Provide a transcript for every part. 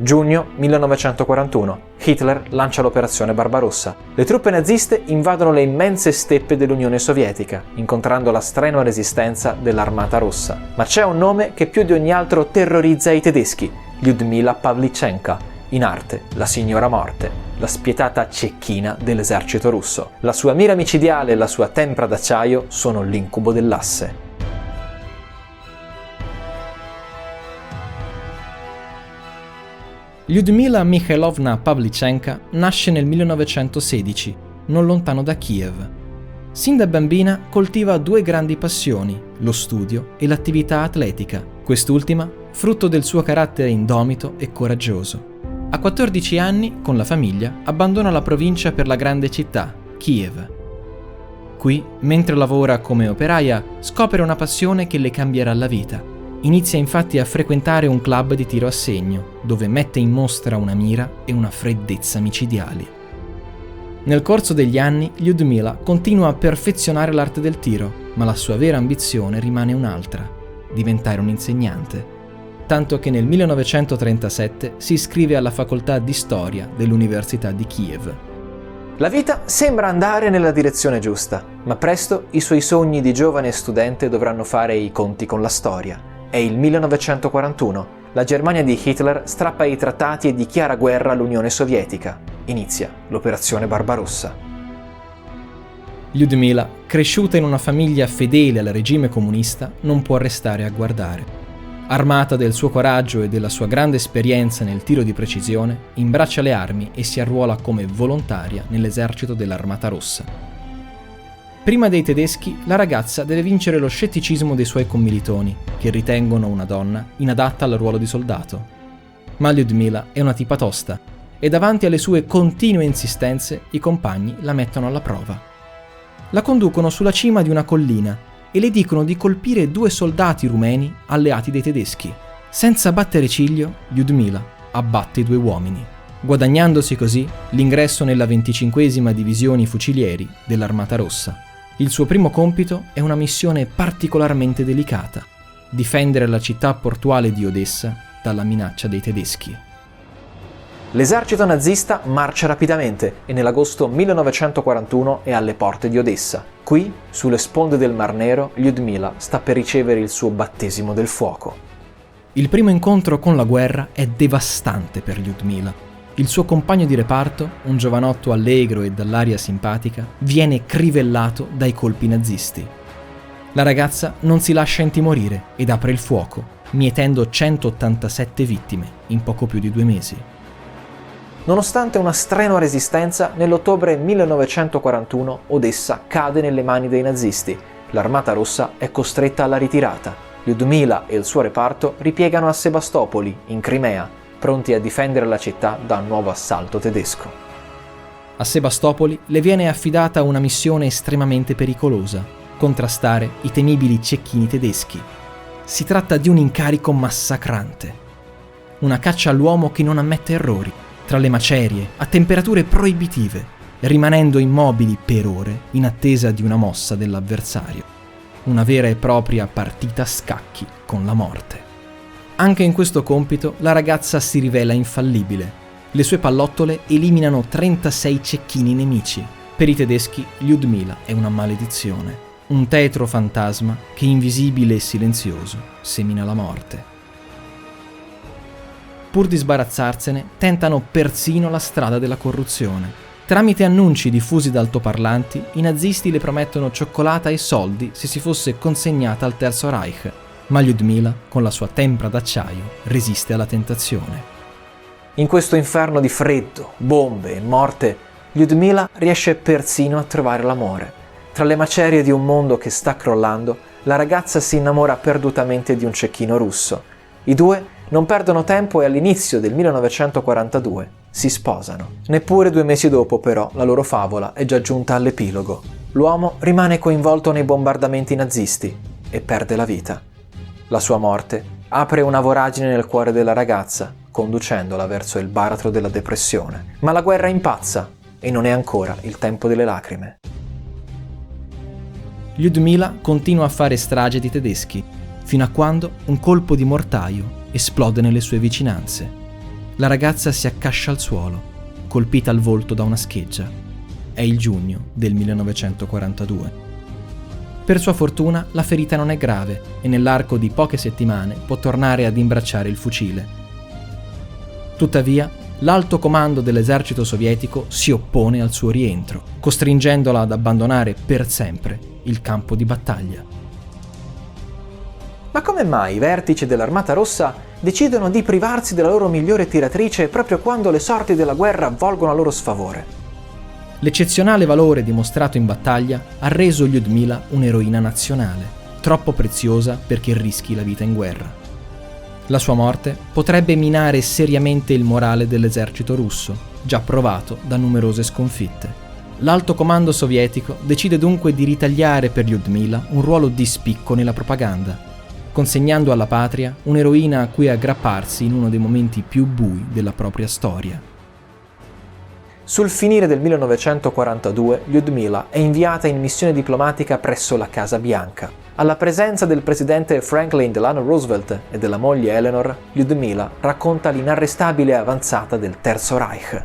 Giugno 1941. Hitler lancia l'operazione Barbarossa. Le truppe naziste invadono le immense steppe dell'Unione Sovietica, incontrando la strenua resistenza dell'Armata Rossa. Ma c'è un nome che più di ogni altro terrorizza i tedeschi: Lyudmila Pavlichenka, in arte la Signora Morte, la spietata cecchina dell'esercito russo. La sua mira micidiale e la sua tempra d'acciaio sono l'incubo dell'asse. Lyudmila Mikhailovna Pavlichenka nasce nel 1916, non lontano da Kiev. Sin da bambina coltiva due grandi passioni, lo studio e l'attività atletica, quest'ultima frutto del suo carattere indomito e coraggioso. A 14 anni, con la famiglia, abbandona la provincia per la grande città, Kiev. Qui, mentre lavora come operaia, scopre una passione che le cambierà la vita. Inizia infatti a frequentare un club di tiro a segno, dove mette in mostra una mira e una freddezza micidiali. Nel corso degli anni, Lyudmila continua a perfezionare l'arte del tiro, ma la sua vera ambizione rimane un'altra: diventare un insegnante. Tanto che nel 1937 si iscrive alla facoltà di storia dell'Università di Kiev. La vita sembra andare nella direzione giusta, ma presto i suoi sogni di giovane studente dovranno fare i conti con la storia. È il 1941. La Germania di Hitler strappa i trattati e dichiara guerra all'Unione Sovietica. Inizia l'operazione Barbarossa. Lyudmila, cresciuta in una famiglia fedele al regime comunista, non può restare a guardare. Armata del suo coraggio e della sua grande esperienza nel tiro di precisione, imbraccia le armi e si arruola come volontaria nell'esercito dell'Armata Rossa. Prima dei tedeschi, la ragazza deve vincere lo scetticismo dei suoi commilitoni, che ritengono una donna inadatta al ruolo di soldato. Ma Lyudmila è una tipa tosta, e davanti alle sue continue insistenze i compagni la mettono alla prova. La conducono sulla cima di una collina e le dicono di colpire 2 soldati rumeni alleati dei tedeschi. Senza battere ciglio, Lyudmila abbatte i 2 uomini, guadagnandosi così l'ingresso nella 25esima Divisioni Fucilieri dell'Armata Rossa. Il suo primo compito è una missione particolarmente delicata: difendere la città portuale di Odessa dalla minaccia dei tedeschi. L'esercito nazista marcia rapidamente e nell'agosto 1941 è alle porte di Odessa. Qui, sulle sponde del Mar Nero, Lyudmila sta per ricevere il suo battesimo del fuoco. Il primo incontro con la guerra è devastante per Lyudmila. Il suo compagno di reparto, un giovanotto allegro e dall'aria simpatica, viene crivellato dai colpi nazisti. La ragazza non si lascia intimorire ed apre il fuoco, mietendo 187 vittime in poco più di 2 mesi. Nonostante una strenua resistenza, nell'ottobre 1941 Odessa cade nelle mani dei nazisti. L'Armata Rossa è costretta alla ritirata. Lyudmila e il suo reparto ripiegano a Sebastopoli, in Crimea, pronti a difendere la città da un nuovo assalto tedesco. A Sebastopoli le viene affidata una missione estremamente pericolosa: contrastare i temibili cecchini tedeschi. Si tratta di un incarico massacrante. Una caccia all'uomo che non ammette errori, tra le macerie, a temperature proibitive, rimanendo immobili per ore in attesa di una mossa dell'avversario. Una vera e propria partita a scacchi con la morte. Anche in questo compito la ragazza si rivela infallibile. Le sue pallottole eliminano 36 cecchini nemici. Per i tedeschi Lyudmila è una maledizione, un tetro fantasma che, invisibile e silenzioso, semina la morte. Pur di sbarazzarsene, tentano persino la strada della corruzione. Tramite annunci diffusi da altoparlanti, i nazisti le promettono cioccolata e soldi se si fosse consegnata al Terzo Reich. Ma Lyudmila, con la sua tempra d'acciaio, resiste alla tentazione. In questo inferno di freddo, bombe e morte, Lyudmila riesce persino a trovare l'amore. Tra le macerie di un mondo che sta crollando, la ragazza si innamora perdutamente di un cecchino russo. I due non perdono tempo e all'inizio del 1942 si sposano. Neppure 2 mesi dopo, però, la loro favola è già giunta all'epilogo. L'uomo rimane coinvolto nei bombardamenti nazisti e perde la vita. La sua morte apre una voragine nel cuore della ragazza, conducendola verso il baratro della depressione. Ma la guerra impazza e non è ancora il tempo delle lacrime. Lyudmila continua a fare strage di tedeschi, fino a quando un colpo di mortaio esplode nelle sue vicinanze. la ragazza si accascia al suolo, colpita al volto da una scheggia. È il giugno del 1942. Per sua fortuna la ferita non è grave e nell'arco di poche settimane può tornare ad imbracciare il fucile. Tuttavia, l'alto comando dell'esercito sovietico si oppone al suo rientro, costringendola ad abbandonare per sempre il campo di battaglia. Ma come mai i vertici dell'Armata Rossa decidono di privarsi della loro migliore tiratrice proprio quando le sorti della guerra volgono a loro sfavore? L'eccezionale valore dimostrato in battaglia ha reso Lyudmila un'eroina nazionale, troppo preziosa perché rischi la vita in guerra. La sua morte potrebbe minare seriamente il morale dell'esercito russo, già provato da numerose sconfitte. L'alto comando sovietico decide dunque di ritagliare per Lyudmila un ruolo di spicco nella propaganda, consegnando alla patria un'eroina a cui aggrapparsi in uno dei momenti più bui della propria storia. Sul finire del 1942, Lyudmila è inviata in missione diplomatica presso la Casa Bianca. Alla presenza del presidente Franklin Delano Roosevelt e della moglie Eleanor, Lyudmila racconta l'inarrestabile avanzata del Terzo Reich.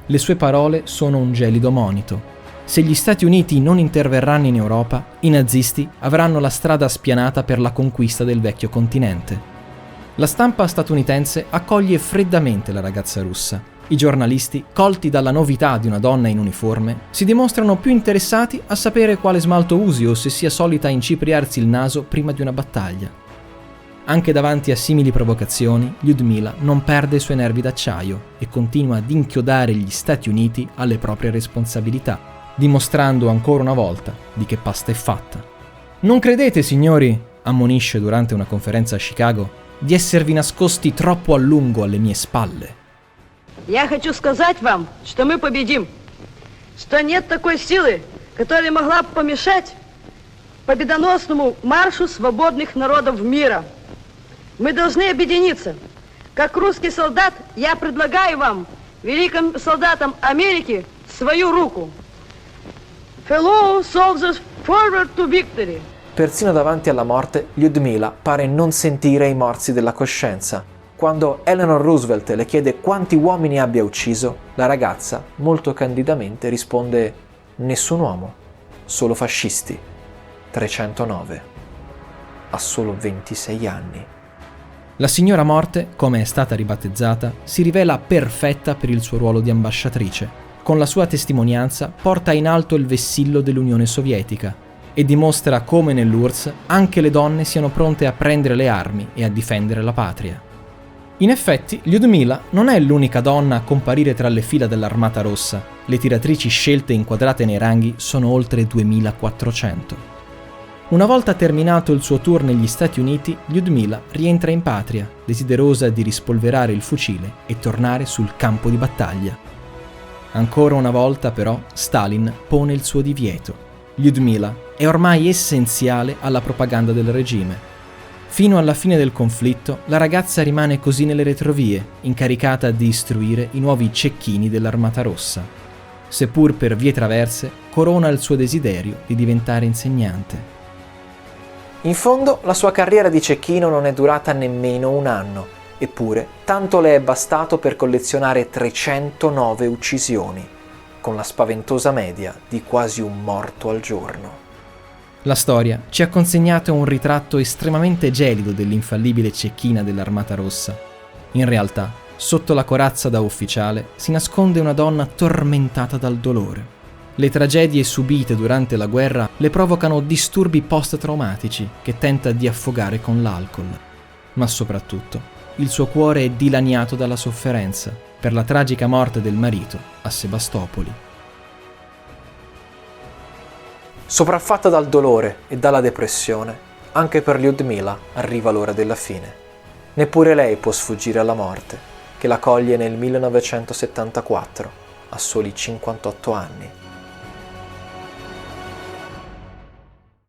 Le sue parole sono un gelido monito. Se gli Stati Uniti non interverranno in Europa, i nazisti avranno la strada spianata per la conquista del vecchio continente. La stampa statunitense accoglie freddamente la ragazza russa. I giornalisti, colti dalla novità di una donna in uniforme, si dimostrano più interessati a sapere quale smalto usi o se sia solita incipriarsi il naso prima di una battaglia. Anche davanti a simili provocazioni, Lyudmila non perde i suoi nervi d'acciaio e continua ad inchiodare gli Stati Uniti alle proprie responsabilità, dimostrando ancora una volta di che pasta è fatta. «Non credete, signori», ammonisce durante una conferenza a Chicago, «di esservi nascosti troppo a lungo alle mie spalle». Я хочу сказать вам, что мы победим, что нет такой силы, которая могла бы помешать победоносному маршу свободных народов мира. Мы должны объединиться. Как русский солдат, я предлагаю вам, великим солдатам Америки, свою руку. Fellow soldiers, forward to victory. Persino davanti alla morte, Lyudmila pare non sentire i morsi della coscienza. Quando Eleanor Roosevelt le chiede quanti uomini abbia ucciso, la ragazza molto candidamente risponde: nessun uomo, solo fascisti, 309, a solo 26 anni. La signora Morte, come è stata ribattezzata, si rivela perfetta per il suo ruolo di ambasciatrice. Con la sua testimonianza porta in alto il vessillo dell'Unione Sovietica e dimostra come nell'URSS anche le donne siano pronte a prendere le armi e a difendere la patria. In effetti, Lyudmila non è l'unica donna a comparire tra le fila dell'Armata Rossa. Le tiratrici scelte e inquadrate nei ranghi sono oltre 2400. Una volta terminato il suo tour negli Stati Uniti, Lyudmila rientra in patria, desiderosa di rispolverare il fucile e tornare sul campo di battaglia. Ancora una volta, però, Stalin pone il suo divieto. Lyudmila è ormai essenziale alla propaganda del regime. Fino alla fine del conflitto, la ragazza rimane così nelle retrovie, incaricata di istruire i nuovi cecchini dell'Armata Rossa. Seppur per vie traverse, corona il suo desiderio di diventare insegnante. In fondo, la sua carriera di cecchino non è durata nemmeno un anno, eppure tanto le è bastato per collezionare 309 uccisioni, con la spaventosa media di quasi un morto al giorno. La storia ci ha consegnato un ritratto estremamente gelido dell'infallibile cecchina dell'Armata Rossa. In realtà, sotto la corazza da ufficiale si nasconde una donna tormentata dal dolore. Le tragedie subite durante la guerra le provocano disturbi post-traumatici che tenta di affogare con l'alcol. Ma soprattutto, il suo cuore è dilaniato dalla sofferenza per la tragica morte del marito a Sebastopoli. Sopraffatta dal dolore e dalla depressione, anche per Lyudmila arriva l'ora della fine. Neppure lei può sfuggire alla morte, che la coglie nel 1974, a soli 58 anni.